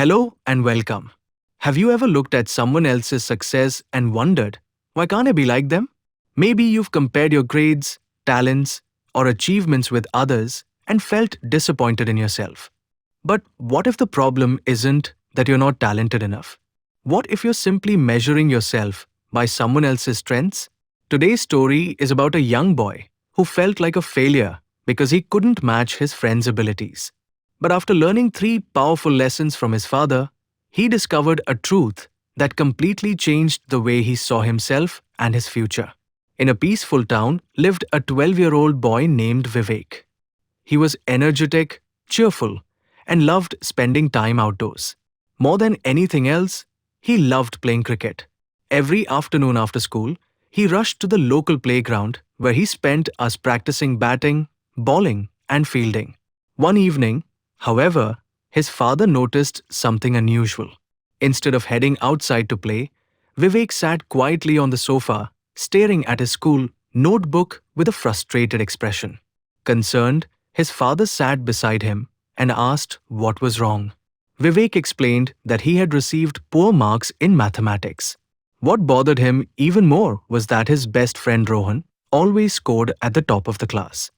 Hello and welcome. Have you ever looked at someone else's success and wondered, why can't I be like them? Maybe you've compared your grades, talents, or achievements with others and felt disappointed in yourself. But what if the problem isn't that you're not talented enough? What if you're simply measuring yourself by someone else's strengths? Today's story is about a young boy who felt like a failure because he couldn't match his friends' abilities. But after learning three powerful lessons from his father, he discovered a truth that completely changed the way he saw himself and his future. In a peaceful town lived a 12-year-old boy named Vivek. He was energetic, cheerful, and loved spending time outdoors. More than anything else, he loved playing cricket. Every afternoon after school, he rushed to the local playground where he spent hours practicing batting, bowling, and fielding. One evening, however, his father noticed something unusual. Instead of heading outside to play, Vivek sat quietly on the sofa, staring at his school notebook with a frustrated expression. Concerned, his father sat beside him and asked what was wrong. Vivek explained that he had received poor marks in mathematics. What bothered him even more was that his best friend Rohan always scored at the top of the class.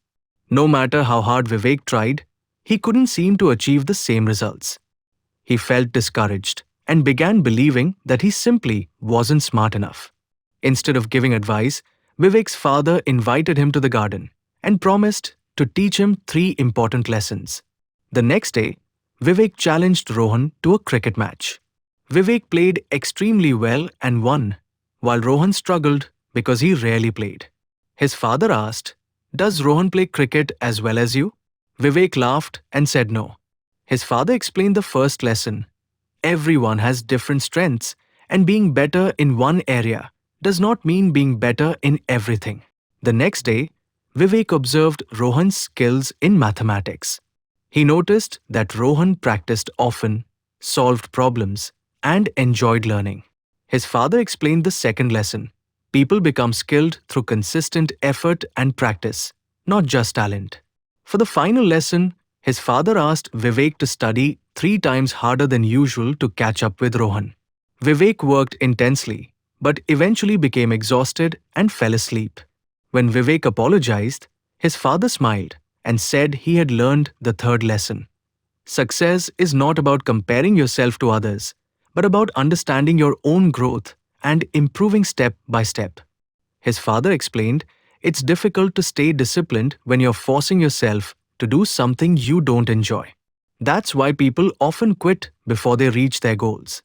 No matter how hard Vivek tried, he couldn't seem to achieve the same results. He felt discouraged and began believing that he simply wasn't smart enough. Instead of giving advice, Vivek's father invited him to the garden and promised to teach him three important lessons. The next day, Vivek challenged Rohan to a cricket match. Vivek played extremely well and won, while Rohan struggled because he rarely played. His father asked, "Does Rohan play cricket as well as you?" Vivek laughed and said no. His father explained the first lesson. Everyone has different strengths, and being better in one area does not mean being better in everything. The next day, Vivek observed Rohan's skills in mathematics. He noticed that Rohan practiced often, solved problems, and enjoyed learning. His father explained the second lesson. People become skilled through consistent effort and practice, not just talent. For the final lesson, his father asked Vivek to study 3 times harder than usual to catch up with Rohan. Vivek worked intensely, but eventually became exhausted and fell asleep. When Vivek apologized, his father smiled and said he had learned the third lesson. Success is not about comparing yourself to others, but about understanding your own growth and improving step by step. His father explained, it's difficult to stay disciplined when you're forcing yourself to do something you don't enjoy. That's why people often quit before they reach their goals.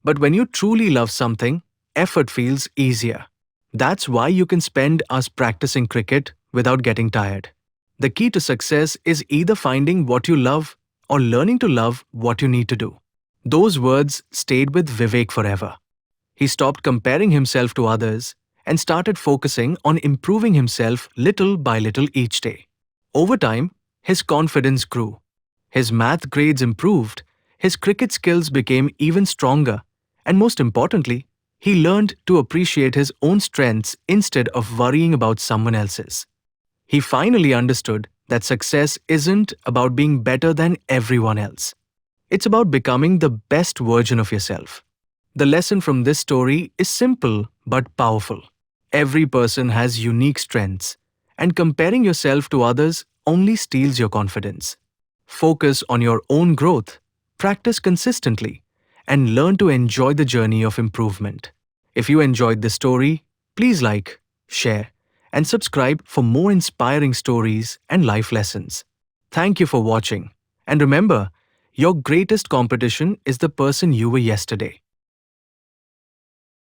But when you truly love something, effort feels easier. That's why you can spend hours practicing cricket without getting tired. The key to success is either finding what you love or learning to love what you need to do. Those words stayed with Vivek forever. He stopped comparing himself to others and started focusing on improving himself little by little each day. Over time, his confidence grew. His math grades improved, his cricket skills became even stronger, and most importantly, he learned to appreciate his own strengths instead of worrying about someone else's. He finally understood that success isn't about being better than everyone else. It's about becoming the best version of yourself. The lesson from this story is simple but powerful. Every person has unique strengths, and comparing yourself to others only steals your confidence. Focus on your own growth, practice consistently, and learn to enjoy the journey of improvement. If you enjoyed this story, please like, share, and subscribe for more inspiring stories and life lessons. Thank you for watching, and remember, your greatest competition is the person you were yesterday.